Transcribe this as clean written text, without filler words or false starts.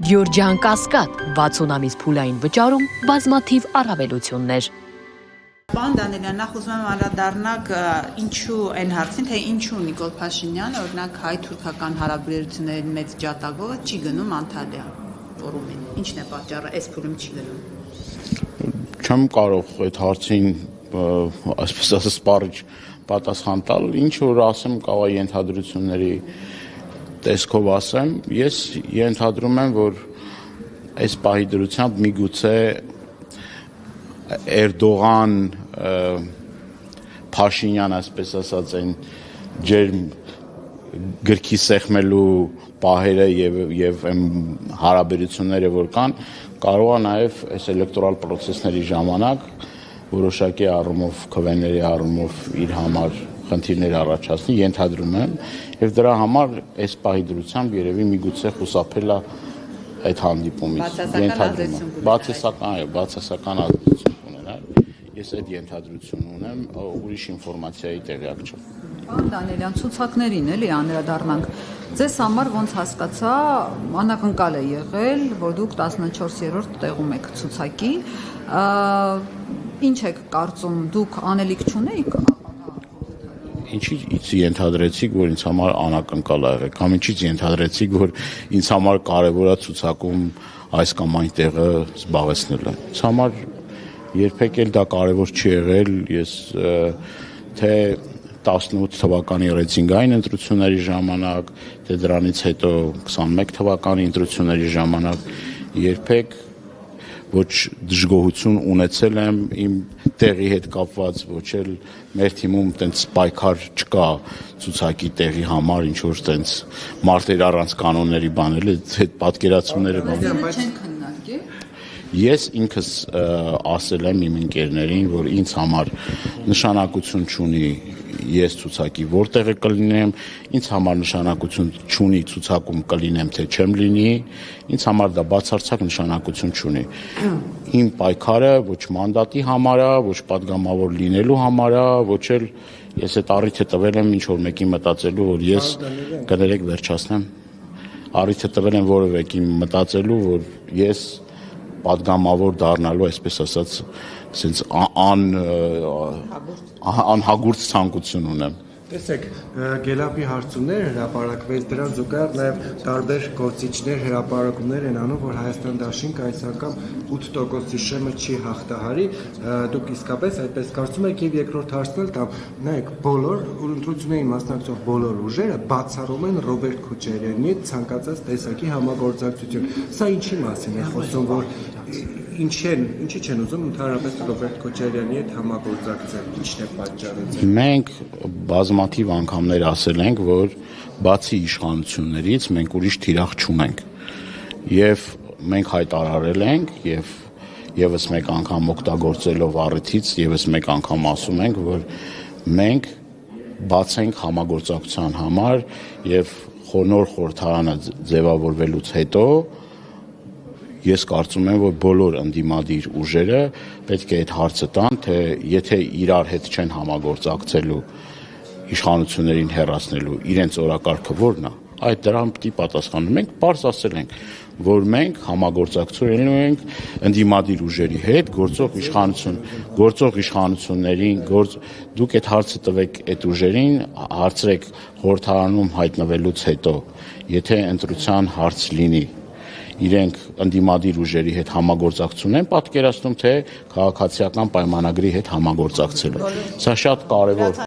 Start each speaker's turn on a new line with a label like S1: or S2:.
S1: Գյորջյան Կասկադ 60 ամիս փուլային վճարում բազմաթիվ առավելություններ։
S2: Պարոն Դանիելյան, նախ ուզում եմ անդրադառնալ ինչու այն հարցին, թե ինչու Նիկոլ Փաշինյանը, օրինակ հայ-թուրքական հարաբերությունների մեծ ջատագովը չի գնում Անտալիա ֆորումին։ Ինչն է պատճառը, այս փուլում չի գնում։
S3: Չեմ կարող այդ հարցին, այսպես ասած, սպառիչ պատասխան տալ, ինչ որ ասեմ, կարող է ենթադրությունների տեսքով ասեմ, ես ենթադրում եմ, որ այս պահի դրությամբ միգուցե Էրդողան Փաշինյան, այսպես ասած, այն ջերմ գրքի սեղմելու պահերը եւ այն հարաբերությունները, որ կան, կարող է նաեւ այս էլեկտորալ պրոցեսների ժամանակ որոշակի առումով, քվեների առումով իր համար խնդիրներ առաջացնի, ենթադրում եմ, եւ դրա համար այս պահի դրությամբ երևի միգուցե խուսափել է այդ հանդիպումից, ենթադրում եմ, բացասական ազդեցություն ունենալ, ես այդ ենթադրություն ունեմ, ուրիշ ինֆորմացիայի տեղյակ չեմ։
S4: Պարոն Դանիելյան, ցուցակներին էլի անդրադառնանք, ձեզ համար ոնց հասկացա, անակնկալ է եղել, որ դուք 14-րդ տեղում եք ցուցակի, ինչ եք կարծում, դուք անելիք չունեիք?
S3: Ինչից ենթադրեցիք, որ ինձ համար անակնկալ է եղել, կամ ինչից ենթադրեցիք, որ ինձ համար կարևոր է ցուցակում այս կամ այն տեղը զբաղեցնելը։ Ինձ համար երբեք էլ դա կարևոր չի եղել, ես թե 18 թվականի ռեյտինգային ընտրությունների ժամանակ, թե դրանից հետո 21 թվականի ընտրությունների ժամանակ երբեք ոչ դժգոհություն ունեցել եմ իմ տեղի հետ կապված, ոչ էլ մեր թիմում տենց պայքար չկա ցուցակի տեղի համար, ինչ որ տենց մարտեր առանց կանոնների բանել, այդ պատկերացումները
S4: չեն քննարկել։
S3: Ես ինքս ասել եմ իմ ընկերներին, որ ինձ համար նշանակություն չունի ես ցուցակի որտեղ կլինեմ, ինձ համար նշանակություն չունի ցուցակում կլինեմ թե չեմ լինի, ինձ համար դա բացարձակ նշանակություն չունի։ Իմ պայքարը ոչ մանդատի համար է, ոչ падգամավոր լինելու համար է, ոչ էլ ես այդ առիթը տվել եմ ինչ որ մեկի մտածելու, որ ես կներեք վերջացնեմ, առիթը տվել եմ որևէ մեկի մտածելու, որ ես падգամավոր դառնալու, այսպես ասած, sense անհագուրց ցանկություն ունեմ։
S5: Տեսեք, Գելապի հարցումներ հրապարակվեց, դրան զուգահեռ նաև տարբեր գործիչներ հրապարակումներ են անում, որ Հայաստան դաշինքը այս անգամ 8%-ի շեմը չի հաղթահարի, դուք իսկապես այդպես կարծում եք, եւ երկրորդ հարցն էլ տամ, նայեք, բոլոր ընտրություններին մասնակցող բոլոր ուժերը բացառում են Ռոբերտ Քոչարյանի ցանկացած տեսակի համագործակցություն։ Սա ինչի մասին է խոսում, որ ինչի չեն ուզում ընդհանրապես Ռոբերտ Քոչարյանի հետ համագործակցել, ինչն է պատճառը։
S3: Մենք բազմաթիվ անգամներ ասել ենք, որ բացի իշխանություններից մենք ուրիշ թիրախ չունենք։ Եվ մենք հայտարարել ենք եւ եւս մեկ անգամ օգտագործելով առիթից եւս մեկ անգամ ասում ենք, որ մենք բաց ենք համագործակցության համար եւ նոր խորհրդարանը ձևավորվելուց հետո ես կարծում եմ, որ բոլոր ընդդիմադիր ուժերը պետք է այդ հարցը տան, թե եթե իրար հետ չեն համագործակցելու իշխանություններին հեռացնելու իրենց օրակարգը որն է, այդ դրան պիտի պատասխանենք։ Մենք պարզ ասել ենք, որ մենք համագործակցելու ենք ընդդիմադիր ուժերի հետ, գործող իշխանություններին, դուք այդ հարցը տվեք այդ ուժերին, հարցրեք խորհրդարանում հայտնվելուց հետո, եթե ընտրության հարց լինի, իրենք ընդդիմադիր ուժերի հետ համագործակցություն են պատկերացնում, թե քաղաքացիական պայմանագրի հետ համագործակցելու։ Սա շատ կարևոր